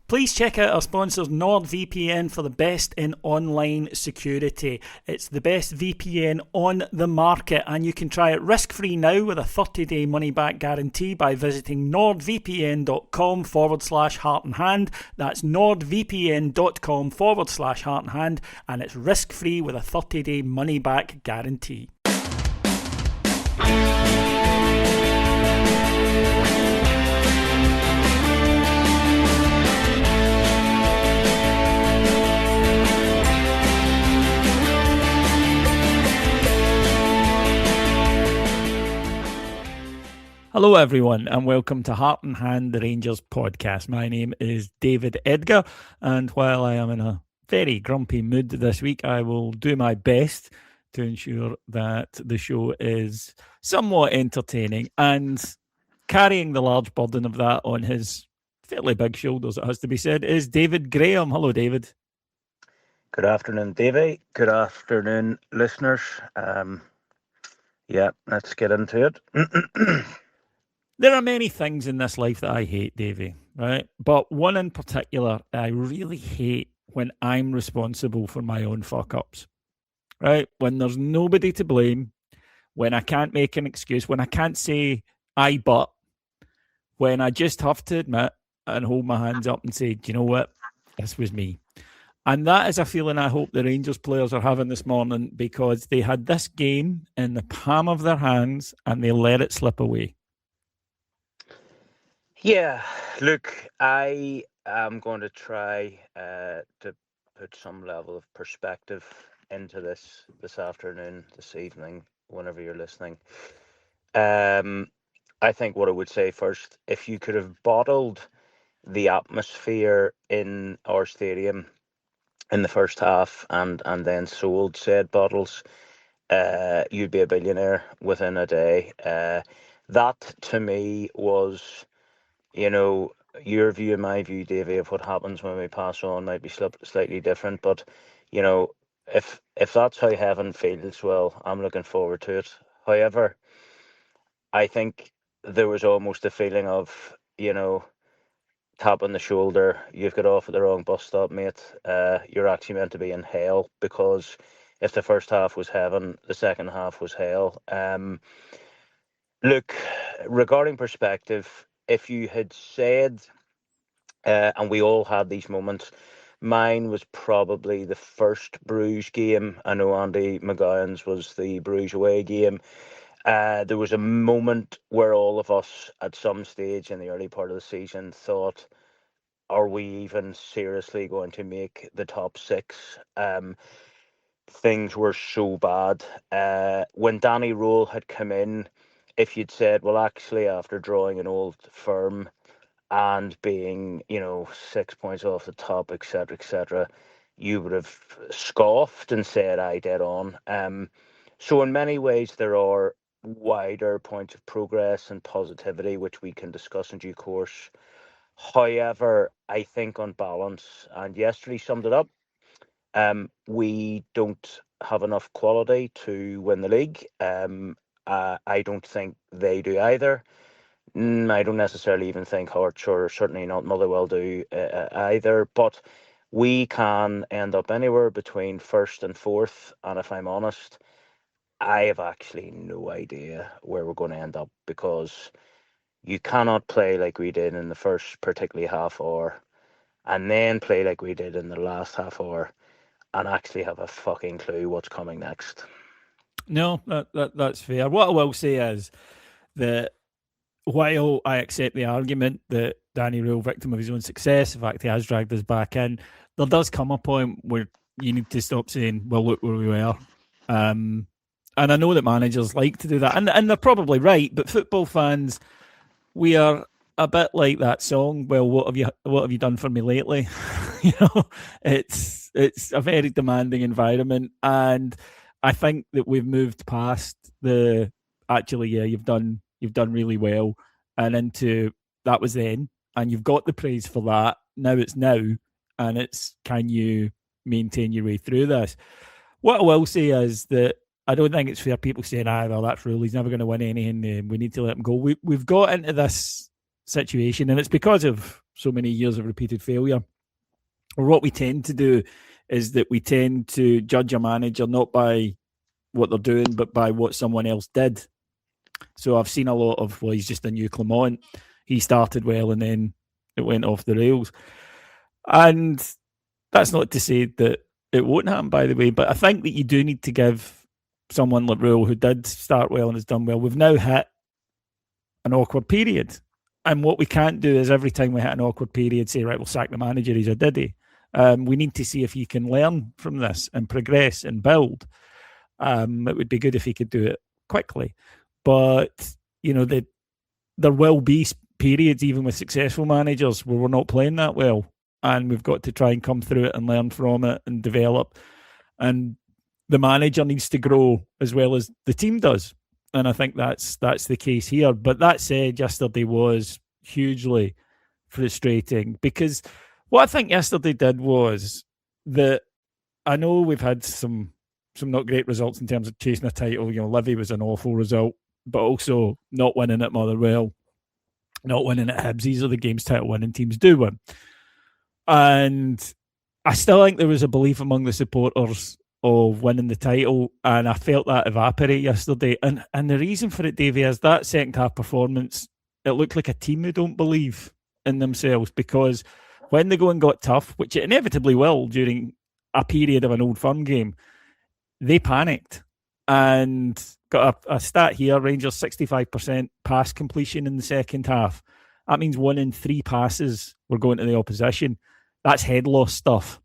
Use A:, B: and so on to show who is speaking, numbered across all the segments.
A: Please check out our sponsors NordVPN for the best in online security. It's the best VPN on the market, and you can try it risk-free now with a 30-day money-back guarantee by visiting nordvpn.com/heart and hand. That's nordvpn.com/heart and hand, and it's risk-free with a 30-day money-back guarantee. Hello everyone and welcome to Heart and Hand, the Rangers podcast. My name is David Edgar, and while I am in a very grumpy mood this week, I will do my best to ensure that the show is somewhat entertaining, and carrying the large burden of that on his fairly big shoulders, it has to be said, is David Graham. Hello David.
B: Good afternoon, Davey. Good afternoon, listeners. Let's get into it.
A: There are many things in this life that I hate, Davey, right? But one in particular I really hate when I'm responsible for my own fuck-ups, right? When there's nobody to blame, when I can't make an excuse, when I can't say but, when I just have to admit and hold my hands up and say, do you know what? This was me. And that is a feeling I hope the Rangers players are having this morning, because they had this game in the palm of their hands and they let it slip away.
B: Yeah, look, I am going to try to put some level of perspective into this afternoon, this evening, whenever you're listening. I think what I would say first, if you could have bottled the atmosphere in our stadium in the first half and then sold said bottles, you'd be a billionaire within a day. That to me was, your view and my view, Davey, of what happens when we pass on might be slightly different. But, if that's how heaven feels, well, I'm looking forward to it. However, I think there was almost a feeling of, tap on the shoulder, you've got off at the wrong bus stop, mate. You're actually meant to be in hell, because if the first half was heaven, the second half was hell. Look, regarding perspective, if you had said, and we all had these moments, mine was probably the first Bruges game. I know Andy McGowan's was the Bruges away game. There was a moment where all of us at some stage in the early part of the season thought, are we even seriously going to make the top six? Things were so bad. When Danny Rule had come in, if you'd said, well, actually, after drawing an Old Firm and being, 6 points off the top, etc., you would have scoffed and said, I dead on. So in many ways, there are wider points of progress and positivity, which we can discuss in due course. However, I think on balance, and yesterday summed it up, we don't have enough quality to win the league. I don't think they do either. I don't necessarily even think Hearts, or certainly not Motherwell, do either. But we can end up anywhere between first and fourth. And if I'm honest, I have actually no idea where we're going to end up, because you cannot play like we did in the first, particularly half hour, and then play like we did in the last half hour, and actually have a fucking clue what's coming next.
A: No, that's fair. What I will say is that while I accept the argument that Danny Rule, victim of his own success, in fact he has dragged us back in, there does come a point where you need to stop saying, well, look where we were. And I know that managers like to do that, and they're probably right, but football fans, we are a bit like that song, well, what have you done for me lately? It's a very demanding environment, and I think that we've moved past the you've done really well, and into that was then, and you've got the praise for that. Now it's now, and it's, can you maintain your way through this? What I will say is that I don't think it's fair people saying, well, that's Rule, he's never going to win anything, we need to let him go. We've got into this situation, and it's because of so many years of repeated failure. Or what we tend to do is that we tend to judge a manager not by what they're doing, but by what someone else did. So I've seen a lot of, well, he's just a new Clement. He started well and then it went off the rails. And that's not to say that it won't happen, by the way, but I think that you do need to give someone like Rule, who did start well and has done well, we've now hit an awkward period. And what we can't do is every time we hit an awkward period say, right, we'll sack the manager, he's a diddy. We need to see if he can learn from this and progress and build. It would be good if he could do it quickly. But, there will be periods, even with successful managers, where we're not playing that well. And we've got to try and come through it and learn from it and develop. And the manager needs to grow as well as the team does. And I think that's the case here. But that said, yesterday was hugely frustrating, because what I think yesterday did was that, I know we've had some not great results in terms of chasing a title. Livy was an awful result, but also not winning at Motherwell, not winning at Hibs. These are the games title winning teams do win. And I still think there was a belief among the supporters of winning the title, and I felt that evaporate yesterday. And the reason for it, Davey, is that second half performance, it looked like a team who don't believe in themselves, because when the going got tough, which it inevitably will during a period of an Old Firm game, they panicked. And got a stat here, Rangers 65% pass completion in the second half. That means 1 in 3 passes were going to the opposition. That's head loss stuff.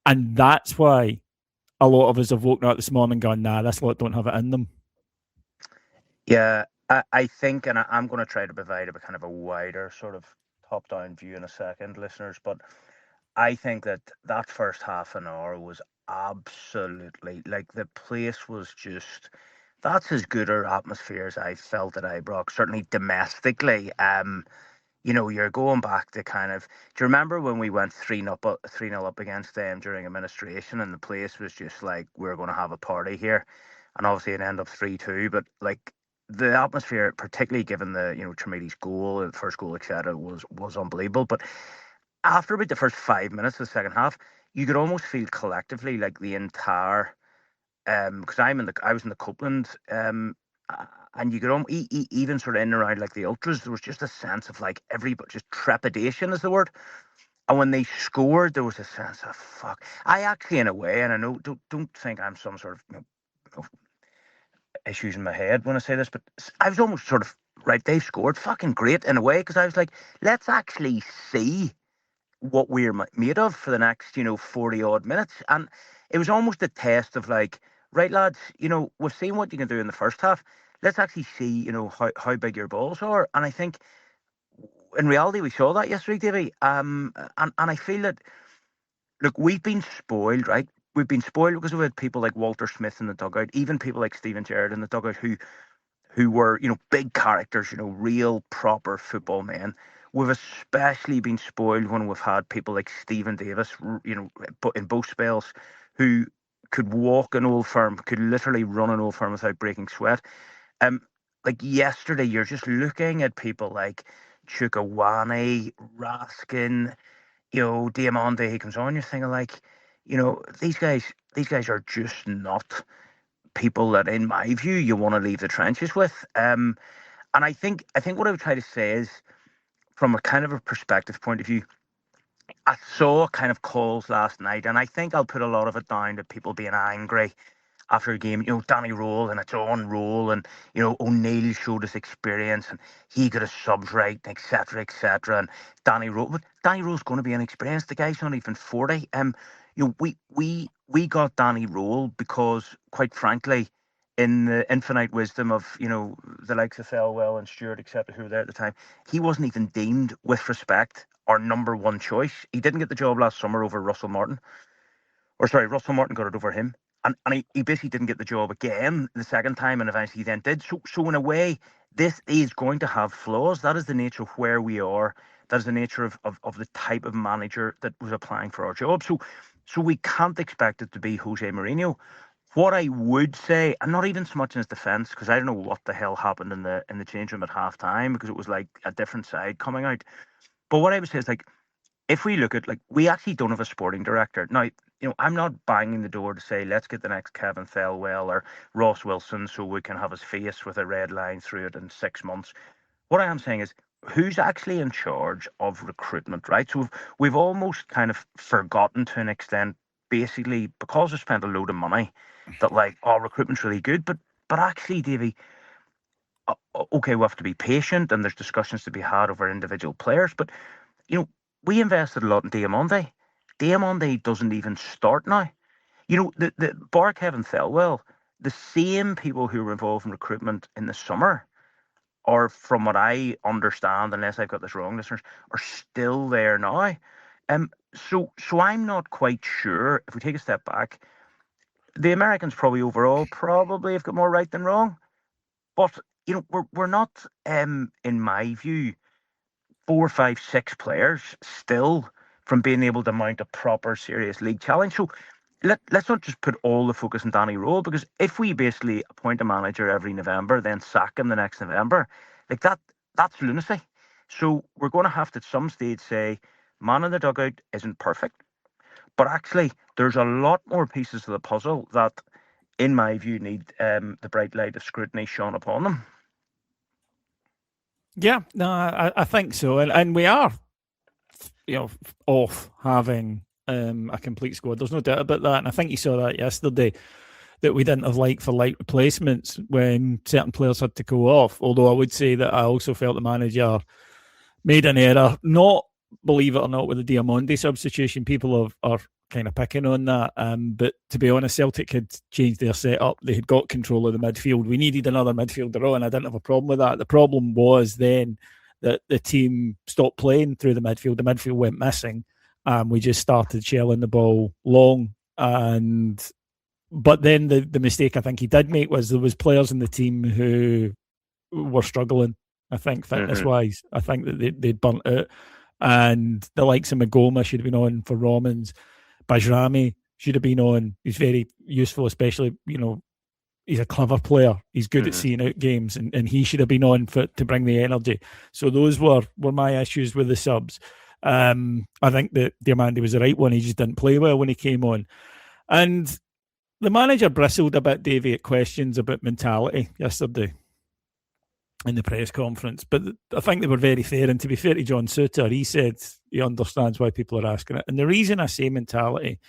A: And that's why a lot of us have woken up this morning going, nah, this lot don't have it in them.
B: Yeah, I think, and I'm going to try to provide a kind of a wider sort of top-down view in a second, listeners, but I think that first half an hour was absolutely, like, the place was just, that's as good an atmosphere as I felt at Ibrox, certainly domestically. You're going back to kind of, do you remember when we went 3-0 up against them during administration, and the place was just like, we're going to have a party here, and obviously it ended up 3-2, but like, the atmosphere, particularly given the Tremedi's goal, the first goal, etc., was unbelievable. But after about the first 5 minutes of the second half, you could almost feel collectively like the entire, because I was in the Copeland, and you could even sort of in and around like the ultras, there was just a sense of like everybody, just trepidation is the word. And when they scored, there was a sense of fuck. I actually, in a way, and I know, don't think I'm some sort of issues in my head when I say this, but I was almost sort of, right, they've scored, fucking great in a way, because I was like, let's actually see what we're made of for the next 40 odd minutes. And it was almost a test of like, right, lads, we've seen what you can do in the first half, let's actually see how big your balls are. And I think in reality we saw that yesterday, Davey. And I feel that, look, we've been spoiled, right? We've been spoiled because we've had people like Walter Smith in the dugout, even people like Stephen Gerrard in the dugout, who were, big characters, real proper football men. We've especially been spoiled when we've had people like Stephen Davis, in both spells, who could walk an Old Firm, could literally run an Old Firm without breaking sweat. Like yesterday, you're just looking at people like Chukwueze, Raskin, Diamande, he comes on, you're thinking like, these guys are just not people that, in my view, you want to leave the trenches with. And I think what I would try to say is, from a kind of a perspective point of view, I saw kind of calls last night, and I think I'll put a lot of it down to people being angry after a game. Danny Role and its own role, and O'Neill showed his experience, and he got his subs right, etc., etc. And Danny Role's going to be inexperienced. The guy's not even 40. We got Danny Role because, quite frankly, in the infinite wisdom of the likes of Thelwell and Stewart, etc., who were there at the time, he wasn't even deemed with respect our number one choice. He didn't get the job last summer over Russell Martin. Or sorry, Russell Martin got it over him. And he basically didn't get the job again the second time, and eventually he then did. So in a way, this is going to have flaws. That is the nature of where we are. That is the nature of the type of manager that was applying for our job. So we can't expect it to be Jose Mourinho. What I would say, and not even so much in his defence, because I don't know what the hell happened in the change room at half time, because it was like a different side coming out. But what I would say is, like, if we look at, like, we actually don't have a sporting director now. I'm not banging the door to say let's get the next Kevin Thelwell or Ross Wilson so we can have his face with a red line through it in 6 months. What I am saying is, who's actually in charge of recruitment, right? So we've almost kind of forgotten to an extent, basically, because we spent a load of money, that, like, recruitment's really good, but actually, Davey, okay, we have to be patient and there's discussions to be had over individual players, but we invested a lot in Diamande. Diamande doesn't even start now. The bar Kevin Thelwell, the same people who were involved in recruitment in the summer, or from what I understand, unless I've got this wrong, listeners, are still there now. So I'm not quite sure. If we take a step back, the Americans probably overall probably have got more right than wrong. But we're not, in my view, 4, 5, 6 players still from being able to mount a proper serious league challenge. So let's not just put all the focus on Danny Role, because if we basically appoint a manager every November, then sack him the next November, like that's lunacy. So we're going to have to at some stage say, man in the dugout isn't perfect, but actually there's a lot more pieces of the puzzle that, in my view, need the bright light of scrutiny shone upon them.
A: Yeah, no, I think so, and we are, off having a complete squad. There's no doubt about that, and I think you saw that yesterday, that we didn't have like-for-like replacements when certain players had to go off. Although I would say that I also felt the manager made an error, not, believe it or not, with the Diamande substitution. People are kind of picking on that. But to be honest, Celtic had changed their setup. They had got control of the midfield. We needed another midfielder on. I didn't have a problem with that. The problem was then that the team stopped playing through the midfield. The midfield went missing. We just started shelling the ball long. But then the mistake I think he did make was there was players in the team who were struggling, I think, fitness-wise. I think that they'd burnt out. And the likes of Magoma should have been on for Romans. Bajrami should have been on. He's very useful, especially, he's a clever player. He's good at seeing out games, and he should have been on to bring the energy. So those were my issues with the subs. I think that Diamande was the right one. He just didn't play well when he came on. And the manager bristled a bit, Davey, at questions about mentality yesterday in the press conference. But I think they were very fair. And to be fair to John Suter, he said he understands why people are asking it. And the reason I say mentality,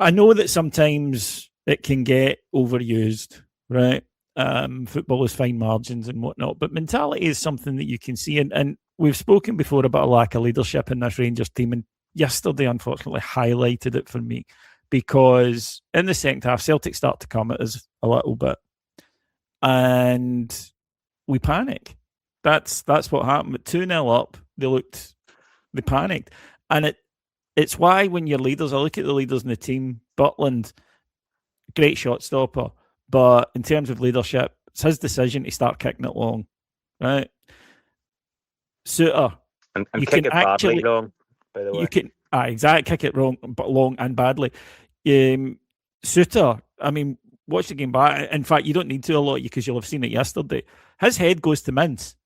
A: I know that sometimes it can get overused, right? Football is fine margins and whatnot, but mentality is something that you can see. And we've spoken before about a lack of leadership in this Rangers team. And yesterday, unfortunately, highlighted it for me, because in the second half, Celtic start to come at us a little bit. And we panic. That's what happened. But 2-0 up, they panicked. And it's why when your leaders, I look at the leaders in the team, Butland, great shot stopper, but in terms of leadership, it's his decision to start kicking it long, right? Suter.
B: And kick it badly long, by the way.
A: You can, exactly, kick it wrong, but long and badly. Suter, I mean, watch the game back. In fact, you don't need to a lot because you'll have seen it yesterday. His head goes to mince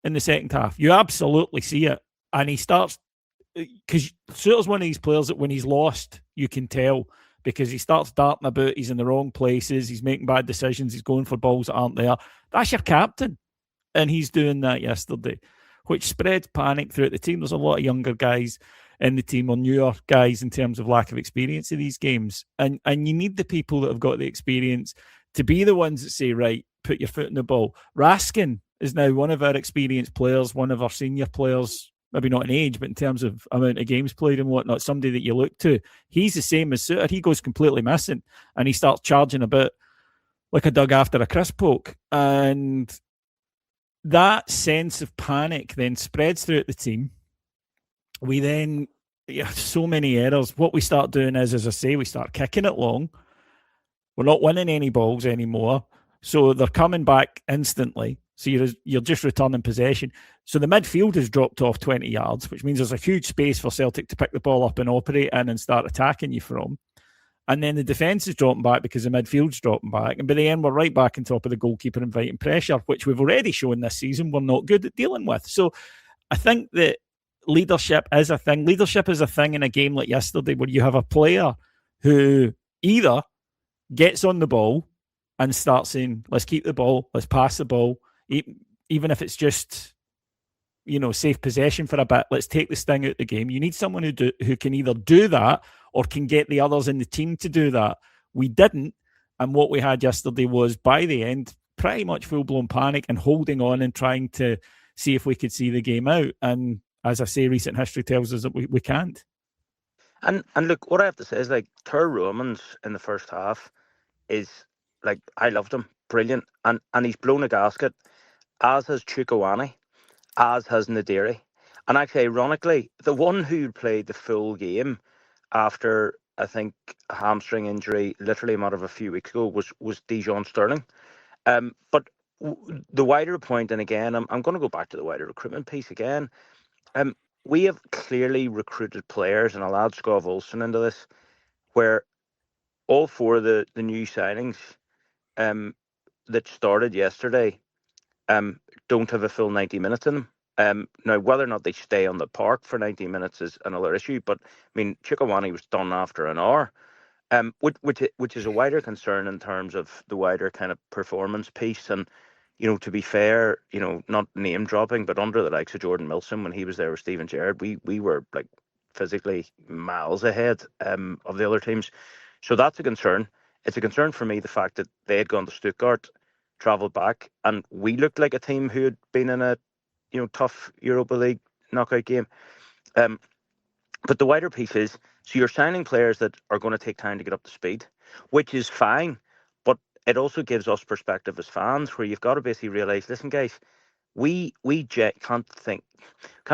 A: in the second half. You absolutely see it. And he starts, because Suter's one of these players that when he's lost, you can tell, because he starts darting about, he's in the wrong places, he's making bad decisions, he's going for balls that aren't there. That's your captain. And he's doing that yesterday, which spreads panic throughout the team. There's a lot of younger guys in the team, or newer guys in terms of lack of experience of these games. And you need the people that have got the experience to be the ones that say, right, put your foot in the ball. Raskin is now one of our experienced players, one of our senior players, maybe not in age, but in terms of amount of games played and whatnot, somebody that you look to. He's the same as Suter. He goes completely missing and he starts charging about like a dog after a crisp poke. And that sense of panic then spreads throughout the team. We then, so many errors. What we start doing is, as I say, we start kicking it long. We're not winning any balls anymore. So they're coming back instantly. So you're just returning possession. So the midfield has dropped off 20 yards, which means there's a huge space for Celtic to pick the ball up and operate in and start attacking you from. And then the defence is dropping back because the midfield's dropping back. And by the end, we're right back on top of the goalkeeper inviting pressure, which we've already shown this season we're not good at dealing with. So I think that leadership is a thing. Leadership is a thing in a game like yesterday where you have a player who either gets on the ball and starts saying, let's keep the ball, let's pass the ball, even if it's just, safe possession for a bit, let's take the sting out of the game. You need someone who can either do that or can get the others in the team to do that. We didn't. And what we had yesterday was, by the end, pretty much full-blown panic and holding on and trying to see if we could see the game out. And as I say, recent history tells us that we can't.
B: And look, what I have to say is, like, Tur Romans in the first half is, like, I loved him. Brilliant. And he's blown a gasket, as has Chukwueze, as has Nadiri. And actually, ironically, the one who played the full game after, I think, a hamstring injury literally a matter of a few weeks ago was Dijon Sterling. But the wider point, and again, I'm going to go back to the wider recruitment piece again. We have clearly recruited players, and I'll add Scov Olsen into this, where all four of the new signings that started yesterday don't have a full 90 minutes in them. Now, whether or not they stay on the park for 90 minutes is another issue. But I mean, Chukwueze was done after an hour, which is a wider concern in terms of the wider kind of performance piece. And to be fair, not name dropping, but under the likes of Jordan Milsom when he was there with Steven Gerrard, we were like physically miles ahead of the other teams. So that's a concern. It's a concern for me, the fact that they had gone to Stuttgart, travelled back, and we looked like a team who had been in a tough Europa League knockout game. But the wider piece is, so you're signing players that are going to take time to get up to speed, which is fine, but it also gives us perspective as fans, where you've got to basically realise, listen, guys, we can't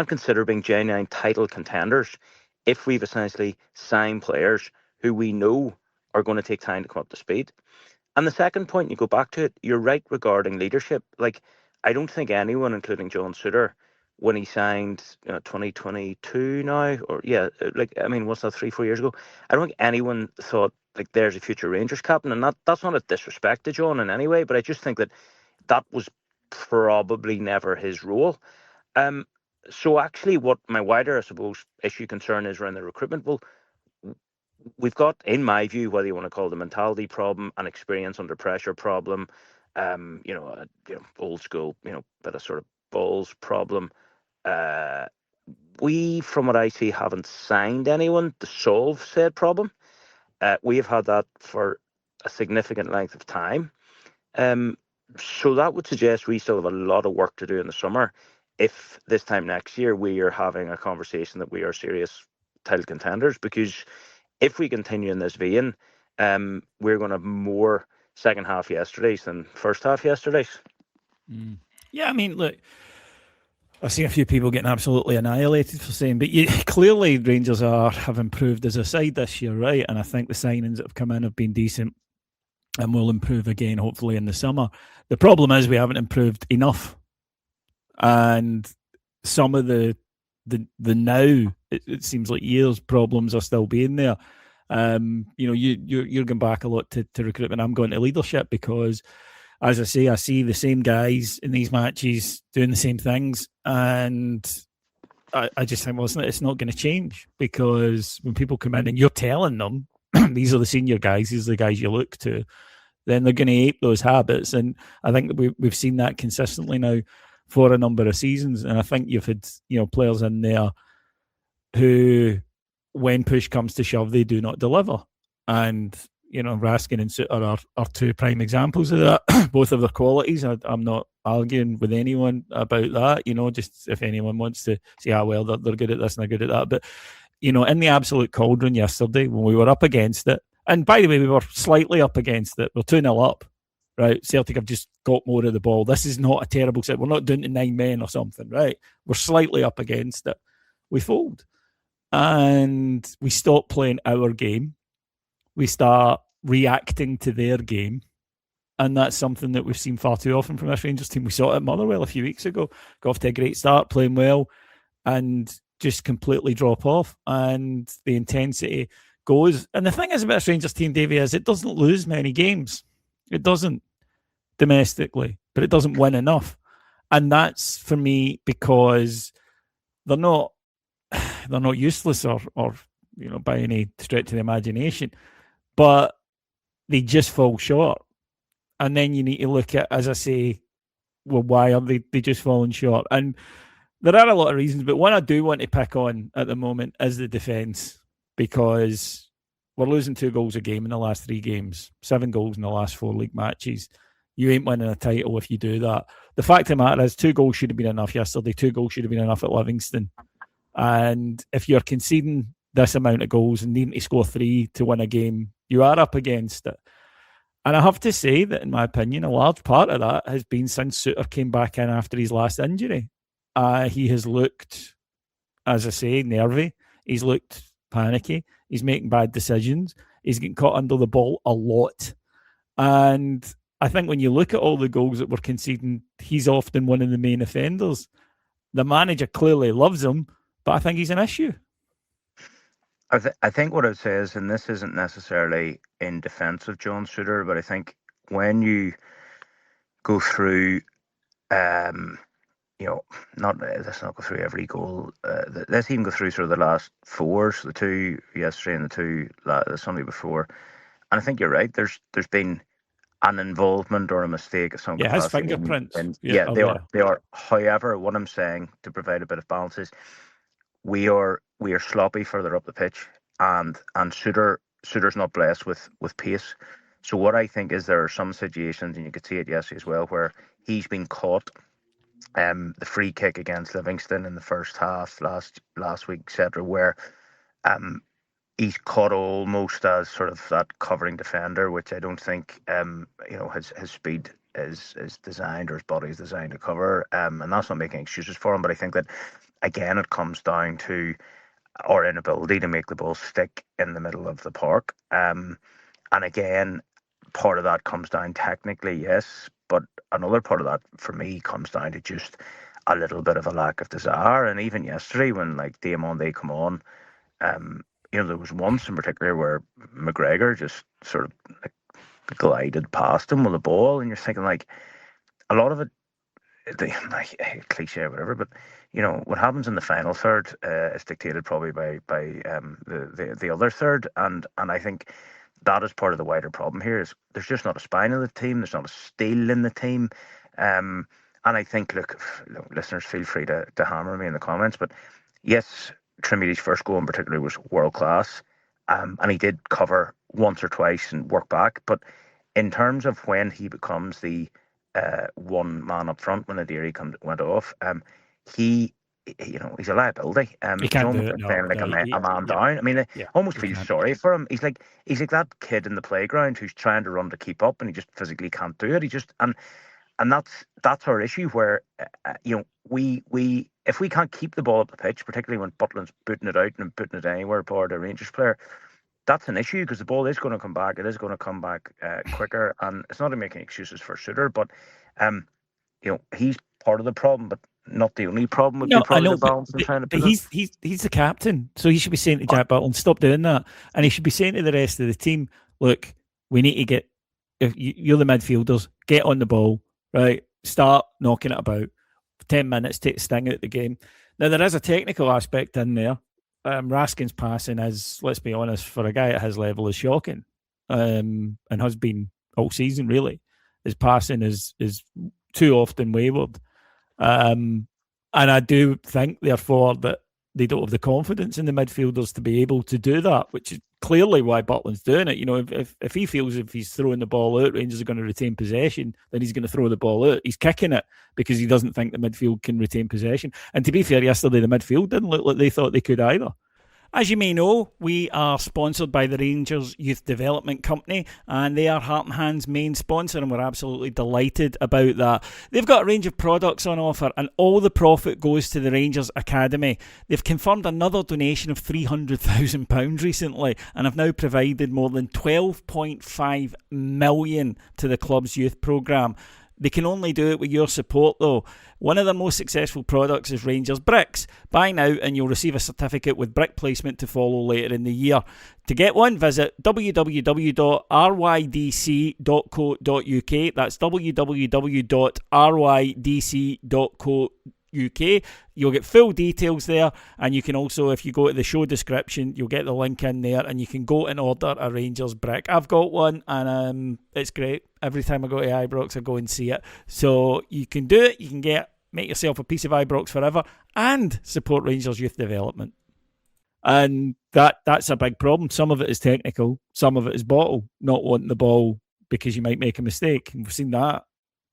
B: consider being genuine title contenders if we've essentially signed players who we know are going to take time to come up to speed. And the second point, you go back to it, you're right regarding leadership. Like, I don't think anyone, including John Suter, when he signed 2022 now, or what's that, 3-4 years ago? I don't think anyone thought, like, there's a future Rangers captain. And that's not a disrespect to John in any way, but I just think that was probably never his role. So actually what my wider, I suppose, concern is around the recruitment. Well, we've got, in my view, whether you want to call it a mentality problem, an experience under pressure problem, old school, bit of sort of balls problem. We, from what I see, haven't signed anyone to solve said problem. We have had that for a significant length of time. So that would suggest we still have a lot of work to do in the summer if this time next year we are having a conversation that we are serious title contenders, because if we continue in this vein, we're going to have more second half yesterdays than first half yesterdays.
A: Yeah, I mean, look, I've seen a few people getting absolutely annihilated for saying, but clearly Rangers have improved as a side this year, right? And I think the signings that have come in have been decent and will improve again, hopefully, in the summer. The problem is we haven't improved enough. And some of the now, it seems like years problems are still being there. You're going back a lot to recruitment. I'm going to leadership because, as I say, I see the same guys in these matches doing the same things, and I just think, well, it's not going to change, because when people come in and you're telling them these are the senior guys, these are the guys you look to, then they're going to ape those habits. And I think that we've seen that consistently now for a number of seasons. And I think you've had players in there who, when push comes to shove, they do not deliver. And Raskin and Suter are two prime examples of that. Both of their qualities. I'm not arguing with anyone about that. Just if anyone wants to say, well, they're good at this and they're good at that. But in the absolute cauldron yesterday, when we were up against it, and by the way, we were slightly up against it. We're 2-0 up, right? Celtic have just got more of the ball. This is not a terrible set. We're not down to 9 men or something, right? We're slightly up against it. We fold. And we stop playing our game. We start reacting to their game. And that's something that we've seen far too often from this Rangers team. We saw it at Motherwell a few weeks ago. Got off to a great start, playing well, and just completely drop off. And the intensity goes. And the thing is about this Rangers team, Davey, is it doesn't lose many games. It doesn't domestically, but it doesn't win enough. And that's for me because they're not useless or by any stretch of the imagination, but they just fall short. And then you need to look at, as I say, well, why are they just falling short? And there are a lot of reasons, but one I do want to pick on at the moment is the defence, because we're losing 2 goals a game in the last 3 games, 7 goals in the last 4 league matches. You ain't winning a title if you do that. The fact of the matter is 2 goals should have been enough yesterday. 2 goals should have been enough at Livingston. And if you're conceding this amount of goals and needing to score 3 to win a game, you are up against it. And I have to say that, in my opinion, a large part of that has been since Suter came back in after his last injury. He has looked, as I say, nervy. He's looked panicky. He's making bad decisions. He's getting caught under the ball a lot. And I think when you look at all the goals that we're conceding, he's often one of the main offenders. The manager clearly loves him, but I think he's an issue.
B: I think what I'd say is, and this isn't necessarily in defence of John Suter, but I think when you go through, let's not go through every goal. Let's even go through sort of the last 4, so the 2 yesterday and the 2 the Sunday before. And I think you're right. There's been an involvement or a mistake at some capacity.
A: His fingerprints.
B: They are. However, what I'm saying, to provide a bit of balance, is we are sloppy further up the pitch, and Suter's not blessed with pace. So what I think is there are some situations, and you could see it yesterday as well, where he's been caught. The free kick against Livingston in the first half last week, etc., where he's caught almost as sort of that covering defender, which I don't think his speed is designed, or his body is designed to cover. And that's not making excuses for him, but I think that again it comes down to our inability to make the ball stick in the middle of the park. And again, part of that comes down technically, yes, but another part of that for me comes down to just a little bit of a lack of desire. And even yesterday, when like Diamande come on, there was once in particular where McGregor just sort of like glided past him with a ball, and you're thinking like a lot of it, cliche or whatever, but what happens in the final third is dictated probably by the other third, and I think that is part of the wider problem here. Is there's just not a spine in the team, there's not a steel in the team, and I think look, listeners, feel free to hammer me in the comments, but yes, Trinity's first goal in particular was world class, and he did cover once or twice and work back, but in terms of when he becomes the one man up front when Adiri went off, he's a liability.
A: He can't do it.
B: A man down. I mean, I almost feel sorry for him. He's like that kid in the playground who's trying to run to keep up, and he just physically can't do it. He just and that's our issue. Where we if we can't keep the ball up the pitch, particularly when Butland's booting it out and putting it anywhere, toward a Rangers player, that's an issue, because the ball is going to come back. It is going to come back quicker, and it's not making excuses for Suter, but he's part of the problem, but not the only problem. Would be probably the balance and trying to put
A: he's the captain, so he should be saying to Jack Butland, stop doing that, and he should be saying to the rest of the team, look, we need to get, if you're the midfielders, get on the ball, right? Start knocking it about. 10 minutes, take the sting out of the game. Now, there is a technical aspect in there. Raskin's passing is, let's be honest, for a guy at his level, is shocking, and has been all season, really. His passing is too often wayward. And I do think, therefore, that they don't have the confidence in the midfielders to be able to do that, which is clearly why Butland's doing it. If he feels if he's throwing the ball out, Rangers are going to retain possession, then he's going to throw the ball out. He's kicking it because he doesn't think the midfield can retain possession. And to be fair, yesterday the midfield didn't look like they thought they could either. As you may know, we are sponsored by the Rangers Youth Development Company, and they are Heart and Hand's main sponsor, and we're absolutely delighted about that. They've got a range of products on offer, and all the profit goes to the Rangers Academy. They've confirmed another donation of £300,000 recently, and have now provided more than £12.5 million to the club's youth programme. They can only do it with your support, though. One of their most successful products is Rangers Bricks. Buy now and you'll receive a certificate with brick placement to follow later in the year. To get one, visit www.rydc.co.uk. That's www.rydc.co.uk. You'll get full details there, and you can also, if you go to the show description, you'll get the link in there, and you can go and order a Rangers brick. I've got one, and it's great. Every time I go to Ibrox, I go and see it. So you can do it. You can make yourself a piece of Ibrox forever and support Rangers youth development. And that's a big problem. Some of it is technical. Some of it is bottle, not wanting the ball because you might make a mistake. And we've seen that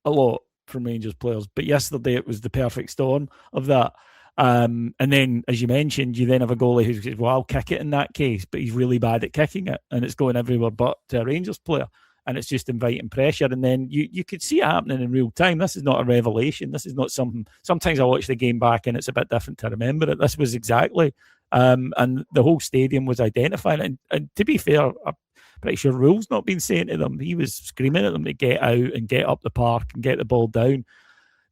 A: a lot from Rangers players. But yesterday it was the perfect storm of that. And then, as you mentioned, you then have a goalie who says, well, I'll kick it in that case, but he's really bad at kicking it. And it's going everywhere but to a Rangers player. And it's just inviting pressure. And then you could see it happening in real time. This is not a revelation. This is not something. Sometimes I watch the game back and it's a bit different to remember it. This was exactly. And the whole stadium was identifying. And to be fair, I'm pretty sure Rule's not been saying to them. He was screaming at them to get out and get up the park and get the ball down.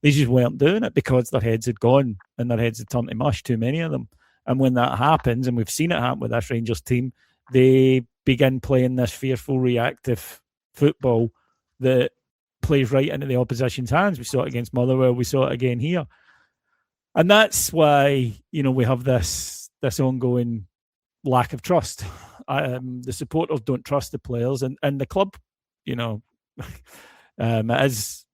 A: They just weren't doing it because their heads had gone and their heads had turned to mush, too many of them. And when that happens, and we've seen it happen with this Rangers team, they begin playing this fearful, reactive football that plays right into the opposition's hands. We saw it against Motherwell. We saw it again here. And that's why, we have this ongoing lack of trust. The supporters don't trust the players, and the club, it is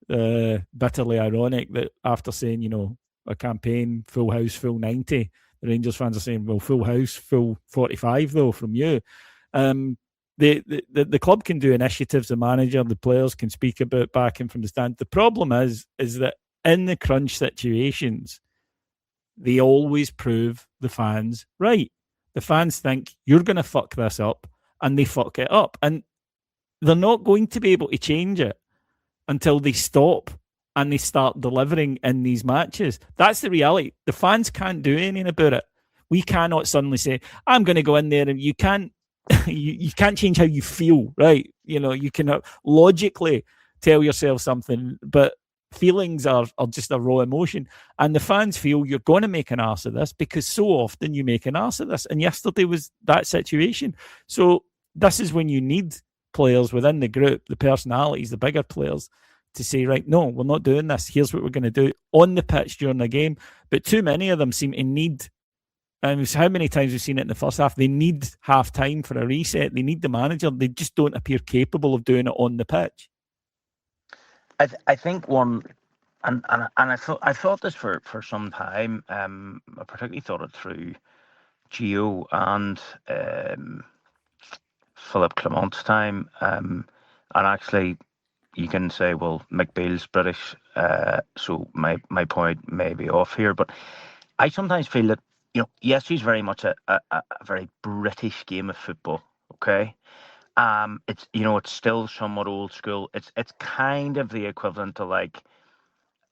A: bitterly ironic that after saying, a campaign, full house, full 90, the Rangers fans are saying, well, full house, full 45, though, from you. The club can do initiatives, the manager, the players can speak about backing from the stand. The problem is that in the crunch situations, they always prove the fans right. The fans think you're going to fuck this up, and they fuck it up. And they're not going to be able to change it until they stop and they start delivering in these matches. That's the reality. The fans can't do anything about it. We cannot suddenly say, I'm going to go in there, and you can't you can't change how you feel, right? You can logically tell yourself something, but feelings are just a raw emotion. And the fans feel you're going to make an arse of this because so often you make an arse of this. And yesterday was that situation. So this is when you need players within the group, the personalities, the bigger players, to say, right, no, we're not doing this. Here's what we're going to do on the pitch during the game. But too many of them seem to need, and how many times we've seen it in the first half, they need half time for a reset. They need the manager. They just don't appear capable of doing it on the pitch.
B: I think one, and I thought this for some time. I particularly thought it through Gio and Philip Clement's time. And actually, you can say, well, McBeal's British, so my point may be off here. But I sometimes feel that, yes, he's very much a very British game of football. Okay. It's it's still somewhat old school. It's kind of the equivalent to like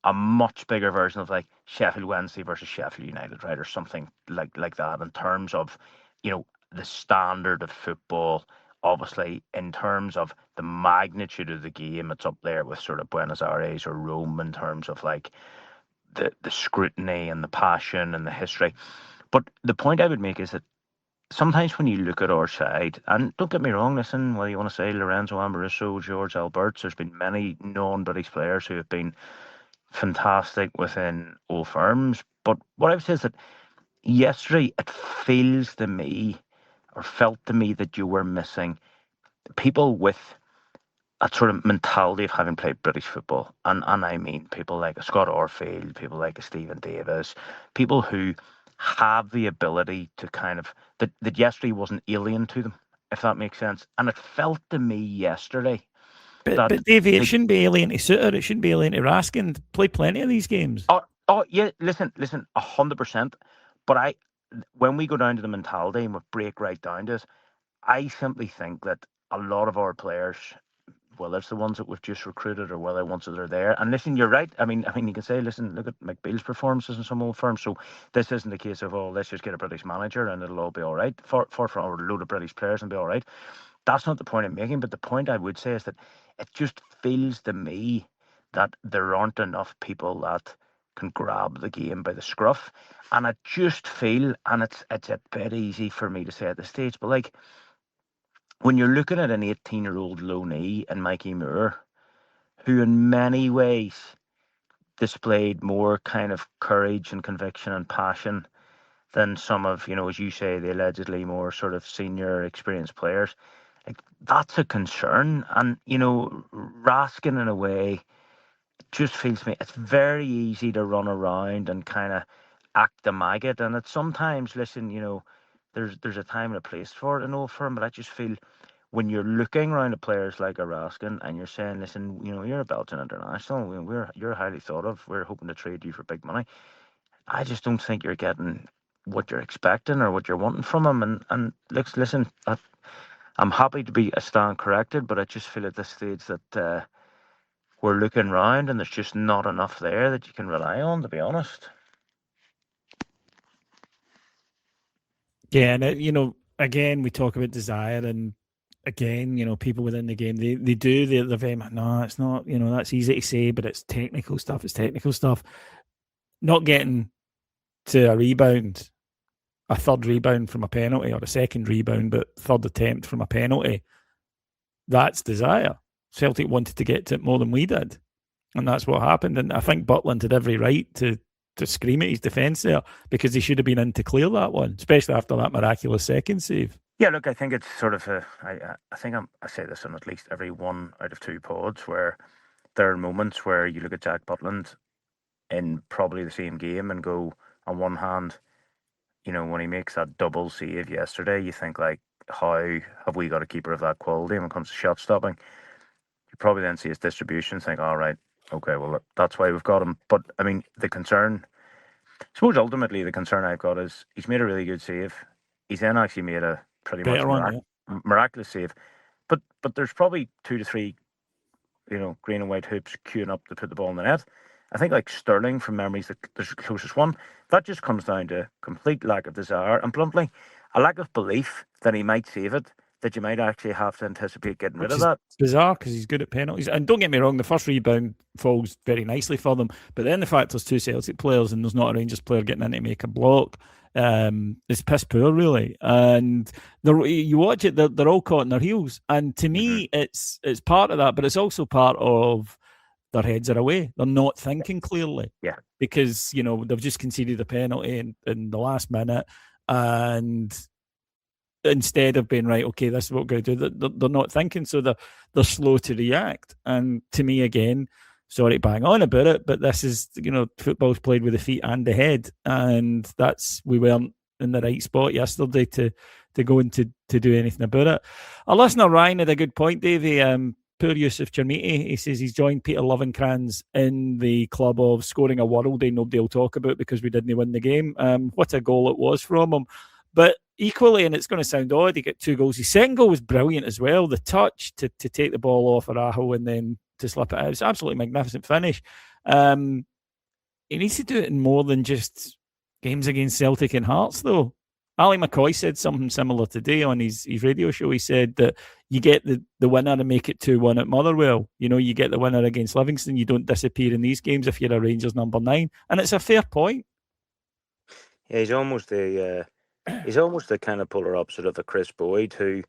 B: a much bigger version of like Sheffield Wednesday versus Sheffield United, right, or something like that in terms of the standard of football. Obviously, in terms of the magnitude of the game, it's up there with sort of Buenos Aires or Rome in terms of like the scrutiny and the passion and the history. But the point I would make is that sometimes when you look at our side, and don't get me wrong, listen, whether you want to say Lorenzo Amoruso, George Alberts, there's been many non-British players who have been fantastic within all firms. But what I would say is that yesterday it feels to me, or felt to me, that you were missing people with a sort of mentality of having played British football. And I mean people like Scott Orfield, people like Stephen Davis, people who have the ability to kind of, that yesterday wasn't alien to them, if that makes sense. And it felt to me yesterday
A: But Davey, it shouldn't be alien to Suter. It shouldn't be alien to Raskin. Play plenty of these games.
B: Oh yeah, listen, 100%. But when we go down to the mentality and we break right down to it, I simply think that a lot of our players, well, it's the ones that we've just recruited or whether ones that are there. And listen, you're right. I mean, you can say, listen, look at McBeal's performances in some old firms. So this isn't the case of, oh, let's just get a British manager and it'll all be all right for a load of British players and be all right. That's not the point I'm making. But the point I would say is that it just feels to me that there aren't enough people that can grab the game by the scruff. And I just feel, and it's a bit easy for me to say at this stage, but like when you're looking at an 18-year-old loanee in Mikey Moore, who in many ways displayed more kind of courage and conviction and passion than some of, as you say, the allegedly more sort of senior experienced players, like that's a concern. And, Raskin in a way just feels to me it's very easy to run around and kind of act the maggot. And it's sometimes, listen, there's a time and a place for it in Old Firm, but I just feel when you're looking around at players like a Raskin and you're saying, listen, you're a Belgian international, you're highly thought of, we're hoping to trade you for big money. I just don't think you're getting what you're expecting or what you're wanting from him. And listen, I'm happy to be a stand corrected, but I just feel at this stage that we're looking round and there's just not enough there that you can rely on, to be honest.
A: Yeah, and again, we talk about desire, and again, people within the game, they do, they're very much, no, it's not, that's easy to say, but it's technical stuff, it's technical stuff. Not getting to a rebound, a third rebound from a penalty, or a second rebound, but third attempt from a penalty, that's desire. Celtic wanted to get to it more than we did, and that's what happened. And I think Butland had every right to scream at his defence there, because he should have been in to clear that one, especially after that miraculous second save.
B: Yeah, look, I think it's sort of I think I say this on at least every 1 out of 2 pods, where there are moments where you look at Jack Butland in probably the same game and go, on one hand, when he makes that double save yesterday, you think like, how have we got a keeper of that quality when it comes to shot stopping? You probably then see his distribution, think, all right, okay, well, that's why we've got him. But I mean, I suppose ultimately the concern I've got is he's made a really good save. He's then actually made a pretty much
A: Better one, yeah.
B: miraculous save. But there's probably 2 to 3, green and white hoops queuing up to put the ball in the net. I think like Sterling from memory's the closest one. That just comes down to complete lack of desire and bluntly a lack of belief that he might save it, that you might actually have to anticipate getting rid of that.
A: Bizarre, because he's good at penalties. And don't get me wrong, the first rebound falls very nicely for them. But then the fact there's 2 Celtic players and there's not a Rangers player getting in to make a block, it's piss poor, really. And you watch it, they're all caught in their heels. And to me, it's part of that, but it's also part of their heads are away. They're not thinking clearly.
B: Yeah.
A: Because, they've just conceded a penalty in the last minute. And instead of being, right, okay, this is what we're going to do, they're not thinking, so they're slow to react. And to me, again, sorry to bang on about it, but this is, football's played with the feet and the head, and we weren't in the right spot yesterday to go and to do anything about it. Our listener Ryan had a good point, Davey. Poor Yusuf Chermiti, he says he's joined Peter Lovenkrands in the club of scoring a worldie nobody will talk about because we didn't win the game. What a goal it was from him. But equally, and it's going to sound odd, he got 2 goals. His second goal was brilliant as well. The touch to take the ball off Arajo and then to slip it out. It's absolutely magnificent finish. He needs to do it in more than just games against Celtic and Hearts, though. Ali McCoy said something similar today on his radio show. He said that you get the winner and make it 2-1 at Motherwell. You get the winner against Livingston. You don't disappear in these games if you're a Rangers number 9. And it's a fair point.
B: Yeah, he's almost the kind of polar opposite of a Chris Boyd, who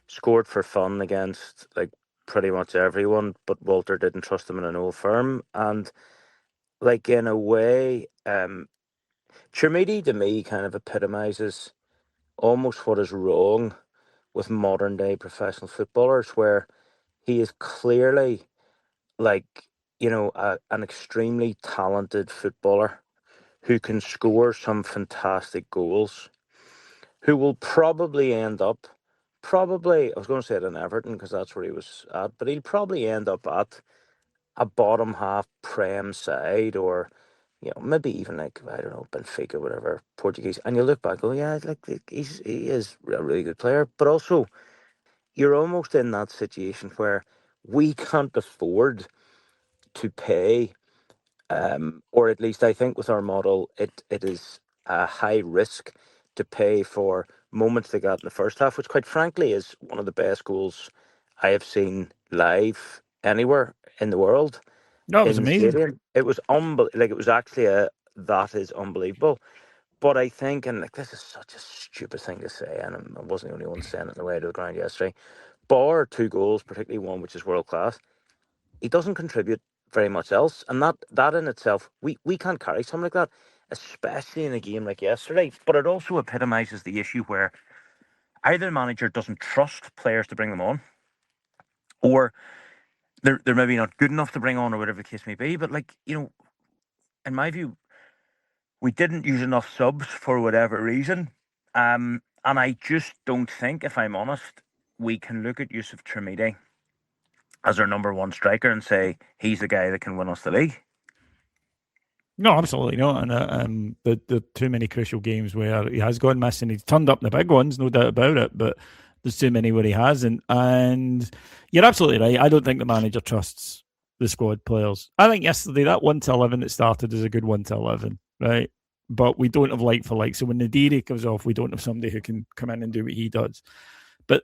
B: scored for fun against like pretty much everyone, but Walter didn't trust him in an Old Firm. And like in a way, Chermiti to me kind of epitomises almost what is wrong with modern day professional footballers, where he is clearly like, an extremely talented footballer who can score some fantastic goals, who will probably end up, I was going to say it in Everton because that's where he was at, but he'll probably end up at a bottom half Prem side, or maybe even like, I don't know, Benfica, whatever, Portuguese. And you look back, oh yeah, like he is a really good player, but also you're almost in that situation where we can't afford to pay, or at least I think with our model, it is a high risk to pay for moments they got in the first half, which quite frankly is one of the best goals I have seen live anywhere in the world.
A: No, it was
B: in the
A: amazing.
B: stadium. It was like it was actually that is unbelievable. But I think, and like this is such a stupid thing to say, and I wasn't the only one saying it on the way to the ground yesterday. Bar 2 goals, particularly one which is world class, he doesn't contribute very much else, and that in itself, we can't carry something like that, especially in a game like yesterday. But it also epitomises the issue where either the manager doesn't trust players to bring them on, or they're maybe not good enough to bring on, or whatever the case may be. But like in my view, we didn't use enough subs for whatever reason. And I just don't think, if I'm honest, we can look at Yusuf Tremidi as our number one striker and say he's the guy that can win us the league.
A: No, absolutely not. And the too many crucial games where he has gone missing. He's turned up in the big ones, no doubt about it. But there's too many where he hasn't. And you're absolutely right. I don't think the manager trusts the squad players. I think yesterday that 1-11 that started is a good 1-11, right? But we don't have like for like. So when Nadiri comes off, we don't have somebody who can come in and do what he does. But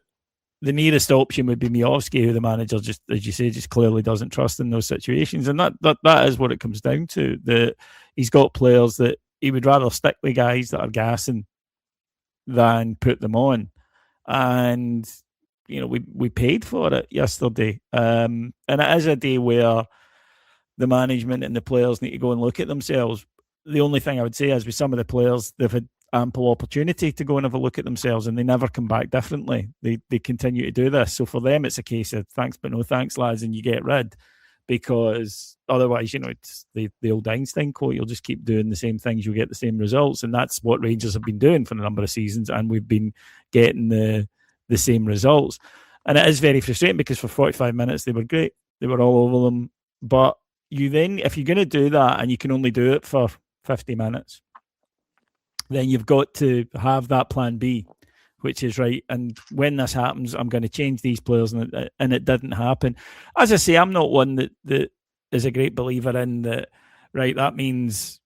A: the nearest option would be Miovski, who the manager just, as you say, just clearly doesn't trust in those situations, and that is what it comes down to. That he's got players that he would rather stick with guys that are gassing than put them on, and we paid for it yesterday, and it is a day where the management and the players need to go and look at themselves. The only thing I would say is with some of the players, they've had ample opportunity to go and have a look at themselves, and they never come back differently. They continue to do this. So for them, it's a case of thanks but no thanks, lads, and you get rid, because otherwise, it's the old Einstein quote: you'll just keep doing the same things, you'll get the same results, and that's what Rangers have been doing for a number of seasons, and we've been getting the same results. And it is very frustrating because for 45 minutes they were great, they were all over them, but you then, if you're going to do that and you can only do it for 50 minutes, then you've got to have that plan B, which is right. And when this happens, I'm going to change these players, and it didn't happen. As I say, I'm not one that is a great believer in that. Right, that means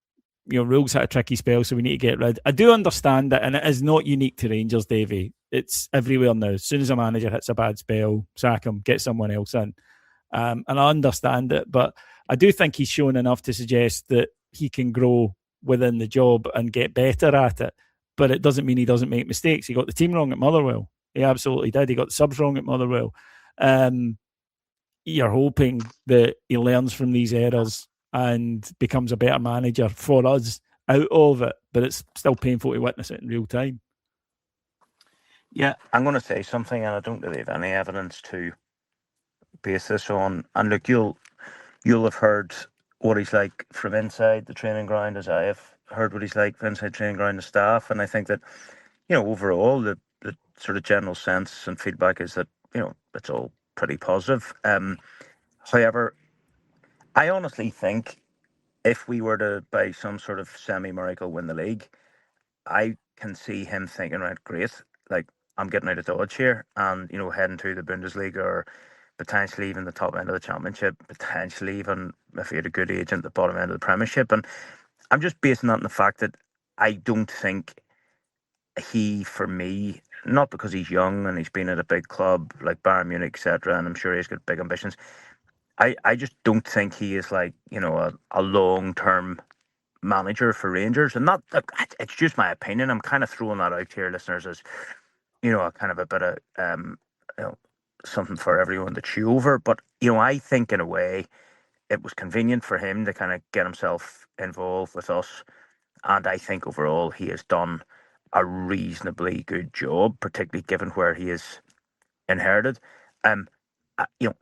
A: Rule's had a tricky spell, so we need to get rid. I do understand that, and it is not unique to Rangers, Davey. It's everywhere now. As soon as a manager hits a bad spell, sack him, get someone else in. And I understand it, but I do think he's shown enough to suggest that he can grow within the job and get better at it. But it doesn't mean he doesn't make mistakes. He got the team wrong at Motherwell. He absolutely did. He got the subs wrong at Motherwell. You're hoping that he learns from these errors and becomes a better manager for us out of it. But it's still painful to witness it in real time.
B: Yeah, I'm going to say something, and I don't really have any evidence to base this on. And look, you'll have heard what he's like from inside the training ground, as I have heard what he's like from inside training ground, the staff. And I think that, overall, the sort of general sense and feedback is that, it's all pretty positive. However, I honestly think if we were to, by some sort of semi-miracle, win the league, I can see him thinking, right, great, like, I'm getting out of Dodge here and, heading to the Bundesliga, or potentially even the top end of the Championship, potentially even, if he had a good agent, the bottom end of the Premiership. And I'm just basing that on the fact that I don't think he, for me, not because he's young and he's been at a big club like Bayern Munich, etc., and I'm sure he's got big ambitions, I just don't think he is like, a long-term manager for Rangers. And it's just my opinion. I'm kind of throwing that out here, listeners, as a kind of a bit of something for everyone to chew over. But I think in a way it was convenient for him to kind of get himself involved with us, and I think overall he has done a reasonably good job, particularly given where he is inherited.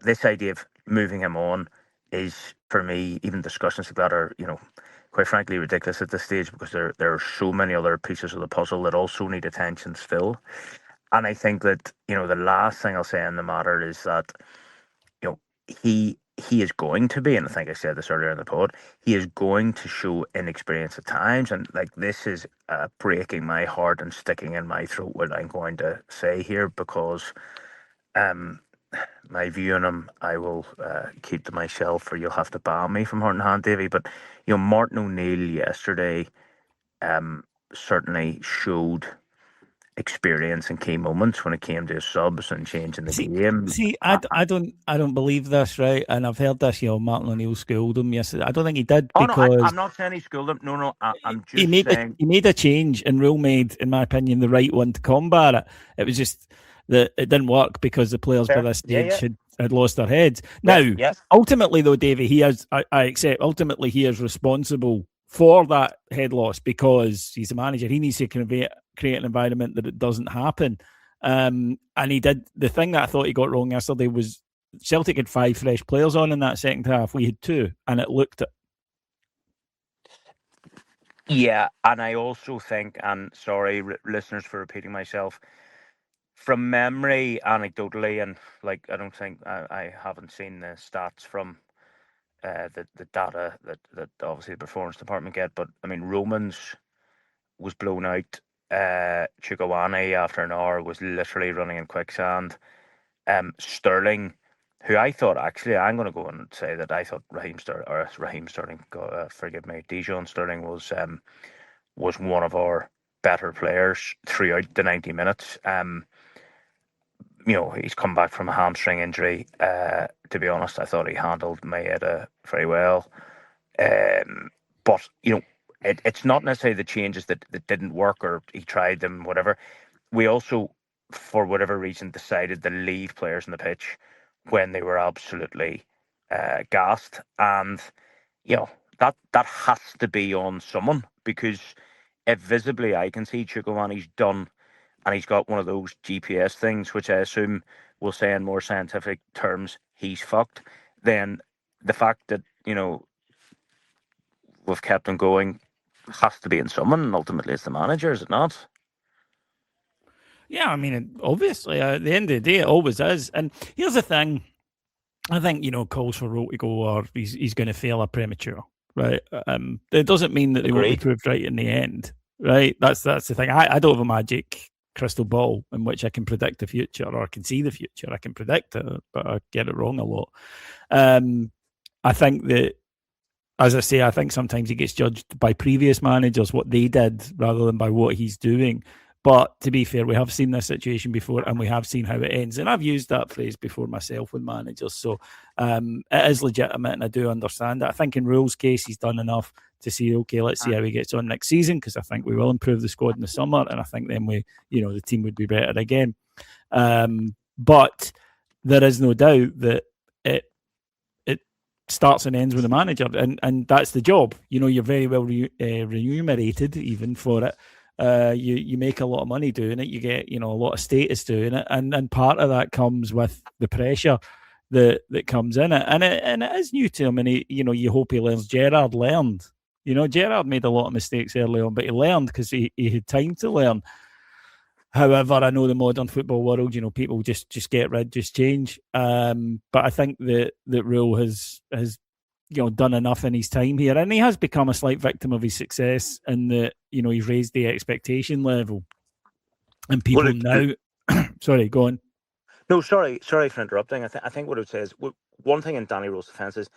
B: This idea of moving him on is, for me, even discussions like that are, quite frankly, ridiculous at this stage, because there are so many other pieces of the puzzle that also need attention still. And I think that, the last thing I'll say in the matter is that, he is going to be, and I think I said this earlier in the pod, he is going to show inexperience at times. And like, this is breaking my heart and sticking in my throat what I'm going to say here, because my view on him, I will keep to myself, or you'll have to ban me from Heart and Hand, Davy. But Martin O'Neill yesterday certainly showed experience in key moments when it came to subs and changing the game.
A: I don't believe this, right? And I've heard this. Martin O'Neill schooled him yesterday. I don't think he did
B: Oh no,
A: because
B: I'm not saying he schooled him. No, I'm just saying
A: he made a change, and Rule made, in my opinion, the right one to combat it. It was just that it didn't work because the players by this stage had lost their heads. Now, ultimately, though, Davey, I accept, ultimately he is responsible for that head loss because he's a manager. He needs to create an environment that it doesn't happen. And he did. The thing that I thought he got wrong yesterday was Celtic had 5 fresh players on in that second half. We had 2, and it looked it.
B: Yeah, and I also think, and sorry, listeners, for repeating myself, from memory, anecdotally, and like I don't think I haven't seen the stats from the data that obviously the performance department get, but I mean Romans was blown out. Chukwueze after an hour was literally running in quicksand. Sterling, who I thought actually, I'm going to go and say that I thought Raheem Sterling, forgive me, Dijon Sterling was one of our better players throughout the 90 minutes. He's come back from a hamstring injury. To be honest, I thought he handled Maeda very well. But it's not necessarily the changes that didn't work or he tried them, whatever. We also, for whatever reason, decided to leave players on the pitch when they were absolutely gassed, and that has to be on someone, because if visibly I can see Chukwueze's done, and he's got one of those GPS things, which I assume will say in more scientific terms he's fucked, then the fact that we've kept him going has to be in someone, and ultimately it's the manager, is it not?
A: Yeah, I mean, obviously, at the end of the day, it always is. And here's the thing. I think, calls for Rowe to go or he's going to fail are premature, right? It doesn't mean that they won't be proved right in the end, right? That's the thing. I don't have a magic crystal ball in which I can predict the future or I can see the future. I can predict it, but I get it wrong a lot. I think that, as I say, I think sometimes he gets judged by previous managers, what they did, rather than by what he's doing. But to be fair, we have seen this situation before and we have seen how it ends. And I've used that phrase before myself with managers. So it is legitimate and I do understand it. I think in Rule's case, he's done enough to see, okay, let's see how he gets on next season, because I think we will improve the squad in the summer. And I think then the team would be better again. But there is no doubt that it starts and ends with the manager, and that's the job. You're very well remunerated even for it. You make a lot of money doing it. You get a lot of status doing it, and part of that comes with the pressure that comes in it, and it is new to him. And you hope he learns. Gerrard learned. Gerrard made a lot of mistakes early on, but he learned because he had time to learn. However, I know the modern football world, people just get rid, just change. But I think that Rule has done enough in his time here, and he has become a slight victim of his success in that he's raised the expectation level, and people now. Sorry, go on.
B: No, sorry for interrupting. I think what I would say is one thing in Danny Rowe's defence is,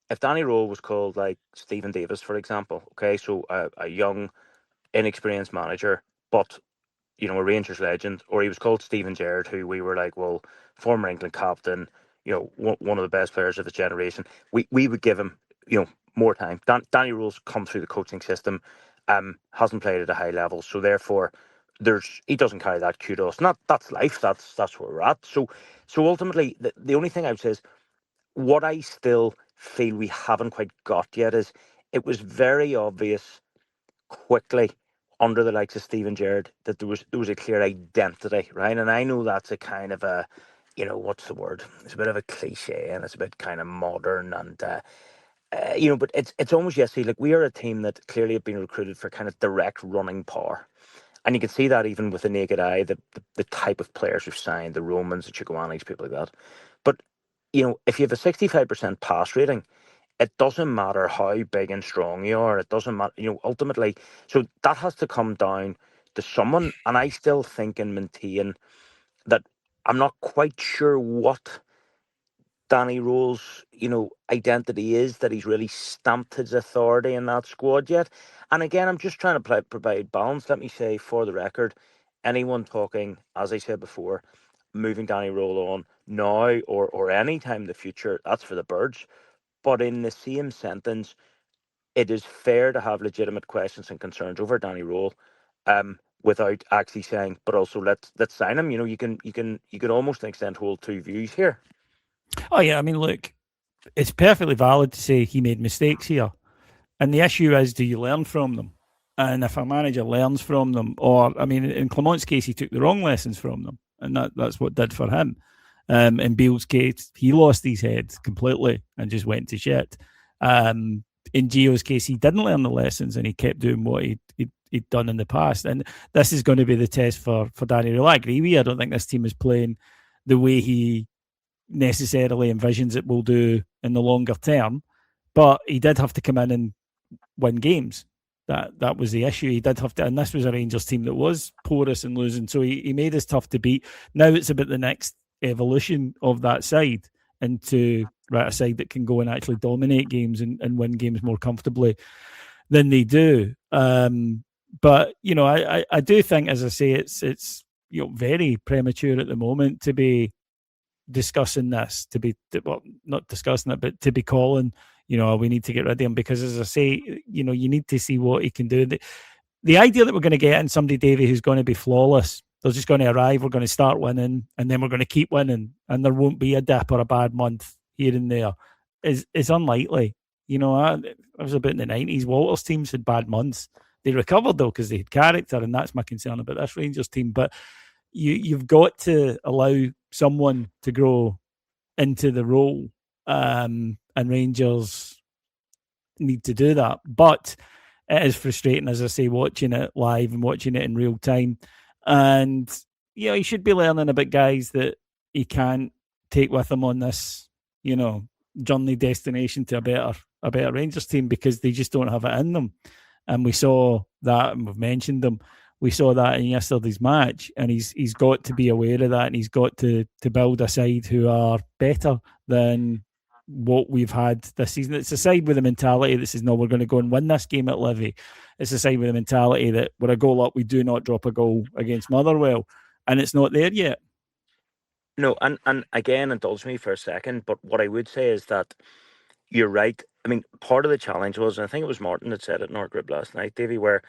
B: if Danny Rowe was called like Stephen Davis, for example, okay, so a young, inexperienced manager, but a Rangers legend, or he was called Steven Gerrard, who we were like, well, former England captain, one of the best players of his generation, we would give him, more time. Danny Rowe's come through the coaching system, hasn't played at a high level, so therefore he doesn't carry that kudos. That's life. That's where we're at. So ultimately, the only thing I would say is, what I still feel we haven't quite got yet is, it was very obvious quickly under the likes of Steven Gerrard that there was a clear identity, right? And I know that's a kind of a, what's the word? It's a bit of a cliche and it's a bit kind of modern and, but it's almost, yes, see, like, we are a team that clearly have been recruited for kind of direct running power. And you can see that even with the naked eye, the type of players we've signed, the Romans, the Chukwuezes, people like that. But, if you have a 65% pass rating, it doesn't matter how big and strong you are. It doesn't matter, ultimately. So that has to come down to someone. And I still think and maintain that I'm not quite sure what Danny Rowe's, identity is, that he's really stamped his authority in that squad yet. And again, I'm just trying to provide balance. Let me say, for the record, anyone talking, as I said before, moving Danny Role on now or any time in the future, that's for the birds. But in the same sentence, it is fair to have legitimate questions and concerns over Danny Role, without actually saying, but also let's sign him. You can almost extend hold two views here.
A: Oh yeah, I mean, look, it's perfectly valid to say he made mistakes here. And the issue is, do you learn from them? And if a manager learns from them, or I mean, in Clement's case, he took the wrong lessons from them, and that's what did for him. In Beale's case, he lost his head completely and just went to shit. In Gio's case, he didn't learn the lessons and he kept doing what he'd done in the past. And this is going to be the test for Danny Rule. I agree with you. I don't think this team is playing the way he necessarily envisions it will do in the longer term. But he did have to come in and win games. That was the issue. He did have to, and this was a Rangers team that was porous and losing, so he made us tough to beat. Now it's about the next evolution of that side into a side that can go and actually dominate games and win games more comfortably than they do. But I do think, as I say, it's very premature at the moment to be discussing this, well, not discussing it, but to be calling, we need to get rid of him, because, as I say, you need to see what he can do. The idea that we're going to get in somebody, Davey, who's going to be flawless, they're just going to arrive, we're going to start winning, and then we're going to keep winning, and there won't be a dip or a bad month here and there, is unlikely. I was about in the 90s. Walter's teams had bad months. They recovered, though, because they had character, and that's my concern about this Rangers team. But you've got to allow someone to grow into the role, and Rangers need to do that. But it is frustrating, as I say, watching it live and watching it in real time. And he should be learning about guys that he can't take with him on this, journey destination to a better Rangers team, because they just don't have it in them. And we saw that, and we've mentioned them. We saw that in yesterday's match, and he's got to be aware of that, and he's got to build a side who are better than what we've had this season. It's a side with a mentality that says, no, we're going to go and win this game at Livy. It's a side with a mentality that we're a goal up, we do not drop a goal against Motherwell, and it's not there yet.
B: No, and again, indulge me for a second, but what I would say is that you're right. I mean, part of the challenge was, and I think it was Martin that said it in our group last night, Davey, where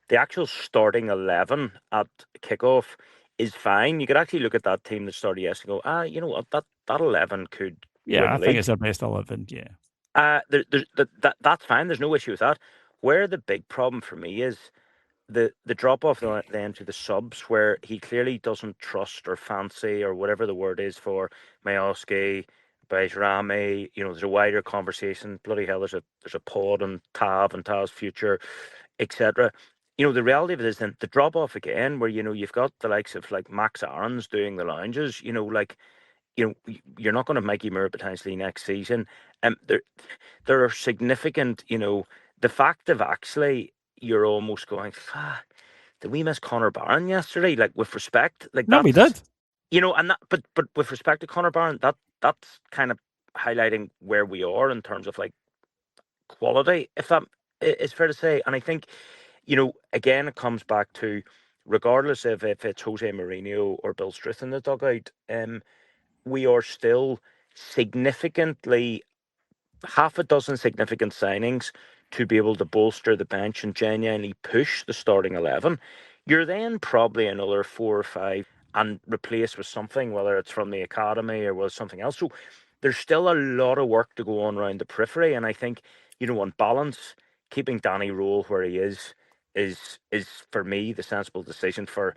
B: the actual starting 11 at kickoff is fine. You could actually look at that team that started yesterday and go, you know what, that 11 could win
A: I
B: the
A: think
B: league.
A: it's our best 11, yeah.
B: That's fine. There's no issue with that. Where the big problem for me is the drop off then to the subs, where he clearly doesn't trust or fancy or whatever the word is for Mayoski, Bajrami. There's a wider conversation. Bloody hell, there's a pod on Tav and Tav's future, etc. The reality of it is then the drop off again, where you've got the likes of like Max Aarons doing the lounges. You're not going to have Mikey Moore potentially next season. There are significant. The fact of actually you're almost going, did we miss Connor Barron yesterday? Like, with respect, like,
A: no,
B: that's,
A: we did.
B: And that, but with respect to Connor Barron, that's kind of highlighting where we are in terms of like quality, if that is fair to say. And I think, again, it comes back to, regardless of if it's Jose Mourinho or Bill Struth in the dugout, we are still significantly half a dozen significant signings to be able to bolster the bench and genuinely push the starting 11. You're then probably another 4 or 5 and replace with something, whether it's from the academy or was something else. So there's still a lot of work to go on around the periphery. And I think, on balance, keeping Danny Role where he is for me the sensible decision for.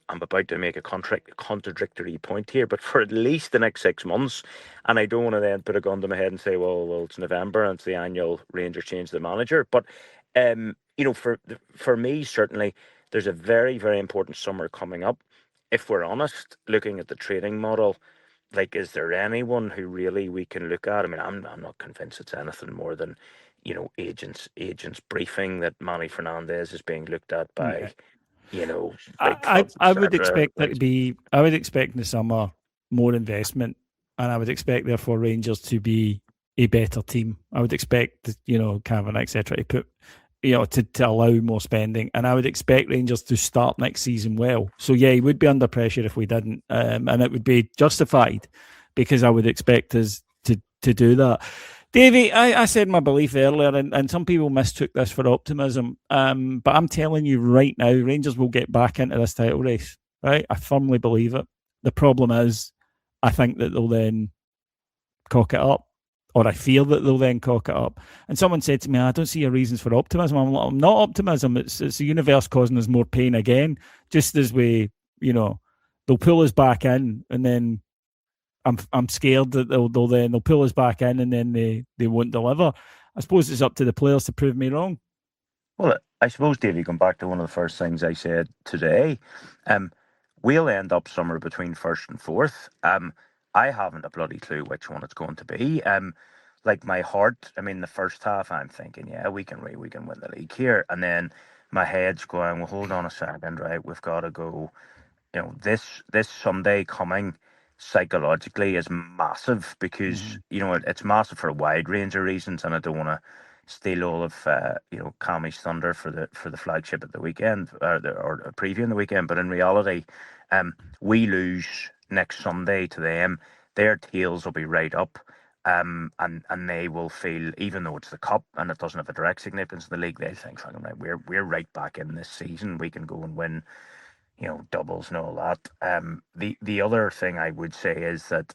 B: I'm about to make a contradictory point here, but for at least the next 6 months, and I don't want to then put a gun to my head and say, well, it's November and it's the annual Rangers change the manager. But for me, certainly, there's a very, very important summer coming up. If we're honest, looking at the trading model, like, is there anyone who really we can look at? I mean, I'm not convinced it's anything more than, agents briefing that Manny Fernandez is being looked at by. Big clubs,
A: I would
B: etc.
A: expect there to be. I would expect in the summer more investment, and I would expect therefore Rangers to be a better team. I would expect Cavan etc. to put to allow more spending. And I would expect Rangers to start next season well. So yeah, he would be under pressure if we didn't, and it would be justified because I would expect us to do that. Davey, I said my belief earlier, and some people mistook this for optimism. But I'm telling you right now, Rangers will get back into this title race. Right, I firmly believe it. The problem is, I think that they'll then cock it up, or I fear that they'll then cock it up. And someone said to me, I don't see your reasons for optimism. I'm not optimism. It's the universe causing us more pain again, just as we, they'll pull us back in, and then I'm scared that they'll pull us back in, and then they won't deliver. I suppose it's up to the players to prove me wrong.
B: Well, I suppose, Davey, going back to one of the first things I said today, we'll end up somewhere between first and fourth. I haven't a bloody clue which one it's going to be. Like my heart, the first half, I'm thinking, yeah, we can win the league here, and then my head's going, well, hold on a second, right? We've got to go. This Sunday coming psychologically is massive because it's massive for a wide range of reasons, and I don't want to steal all of Kami's thunder for the flagship at the weekend or a preview in the weekend. But in reality, we lose next Sunday to them, their tails will be right up. And they will feel, even though it's the cup and it doesn't have a direct significance in the league, they think, right, we're right back in this season. We can go and win, doubles and all that. The other thing I would say is that,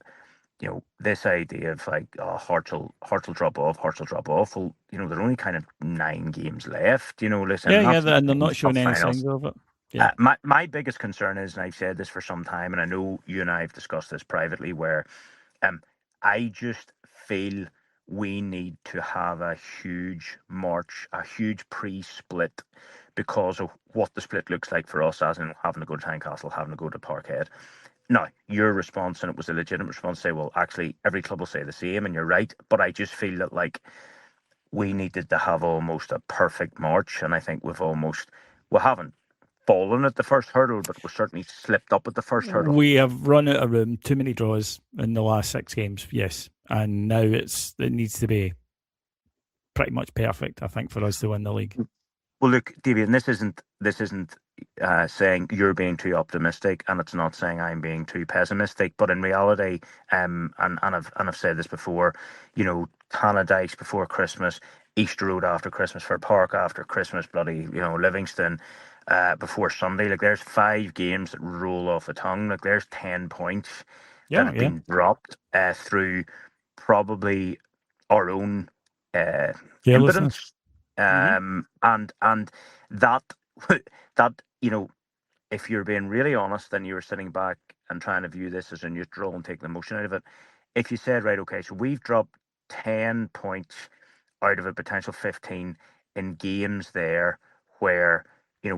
B: this idea of like Hearts will drop off. Well, there are only kind of 9 games left. Listen,
A: and they're not showing any signs of it. Yeah.
B: My biggest concern is, and I've said this for some time, and I know you and I have discussed this privately, where I just feel we need to have a huge March, a huge pre-split, because of what the split looks like for us, as in having to go to Tynecastle, having to go to Parkhead. Now, your response, and it was a legitimate response, say, well, actually, every club will say the same, and you're right, but I just feel that, like, we needed to have almost a perfect March, and I think we haven't fallen at the first hurdle, but we certainly slipped up at the first hurdle.
A: We have run out of room, too many draws in the last 6 games, yes, and now it needs to be pretty much perfect, I think, for us to win the league.
B: Well, look, Davey, and this isn't saying you're being too optimistic, and it's not saying I'm being too pessimistic. But in reality, and I've said this before, Tannadice before Christmas, Easter Road after Christmas, for Park after Christmas, bloody Livingston before Sunday. Like, there's 5 games that roll off the tongue. Like, there's 10 points that have been dropped through probably our own impotence. And that if you're being really honest, then you're sitting back and trying to view this as a neutral and take the emotion out of it. If you said, right, okay, so we've dropped 10 points out of a potential 15 in games there where we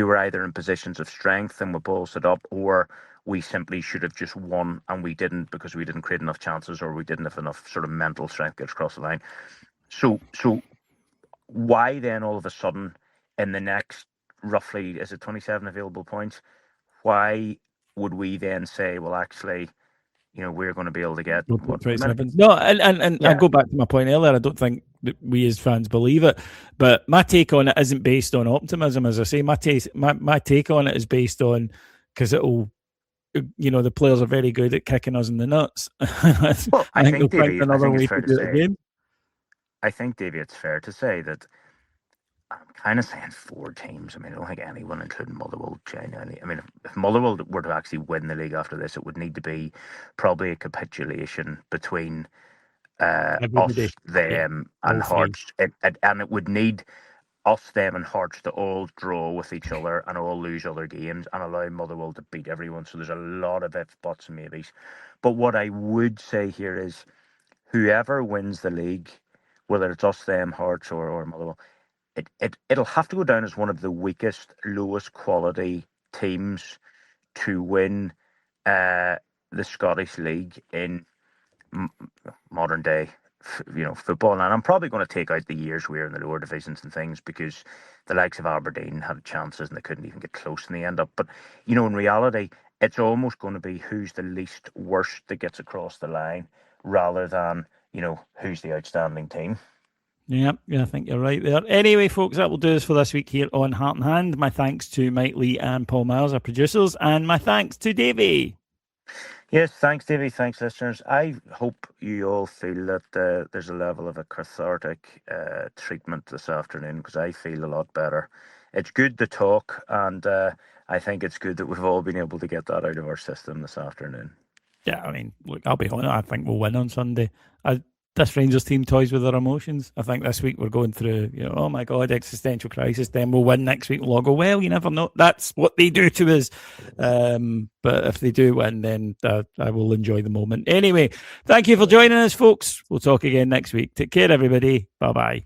B: were either in positions of strength and we balls it up, or we simply should have just won and we didn't because we didn't create enough chances, or we didn't have enough sort of mental strength to get across the line. So why then all of a sudden in the next roughly, is it 27 available points, why would we then say, well, actually, we're going to be able to get what?
A: No, and I go back to my point earlier. I don't think that we as fans believe it, but my take on it isn't based on optimism. As I say, my take on it is based on, because it'll, the players are very good at kicking us in the nuts.
B: Well, I think, Davey,
A: another way to do it again.
B: I think, Davey, it's fair to say that I'm kind of saying 4 teams. I don't think anyone, including Motherwell, genuinely. If Motherwell were to actually win the league after this, it would need to be probably a capitulation between us, them, and Hearts. And it would need us, them, and Hearts to all draw with each other and all lose other games and allow Motherwell to beat everyone. So there's a lot of ifs, buts, and maybes. But what I would say here is, whoever wins the league, whether it's us, them, Hearts, or Motherwell, it'll have to go down as one of the weakest, lowest quality teams to win the Scottish League in modern day football. And I'm probably going to take out the years we were in the lower divisions and things, because the likes of Aberdeen had chances and they couldn't even get close in the end up. But in reality, it's almost going to be who's the least worst that gets across the line, rather than who's the outstanding team.
A: Yeah, I think you're right there. Anyway, folks, that will do us for this week here on Heart and Hand. My thanks to Mike Lee and Paul Miles, our producers, and my thanks to Davey.
B: Yes, thanks, Davey. Thanks, listeners. I hope you all feel that there's a level of a cathartic treatment this afternoon, because I feel a lot better. It's good to talk, and I think it's good that we've all been able to get that out of our system this afternoon.
A: Yeah, I mean, look, I'll be honest, I think we'll win on Sunday. This Rangers team toys with our emotions. I think this week we're going through, oh my God, existential crisis. Then we'll win next week. We'll all go, well, you never know. That's what they do to us. But if they do win, then I will enjoy the moment. Anyway, thank you for joining us, folks. We'll talk again next week. Take care, everybody. Bye-bye.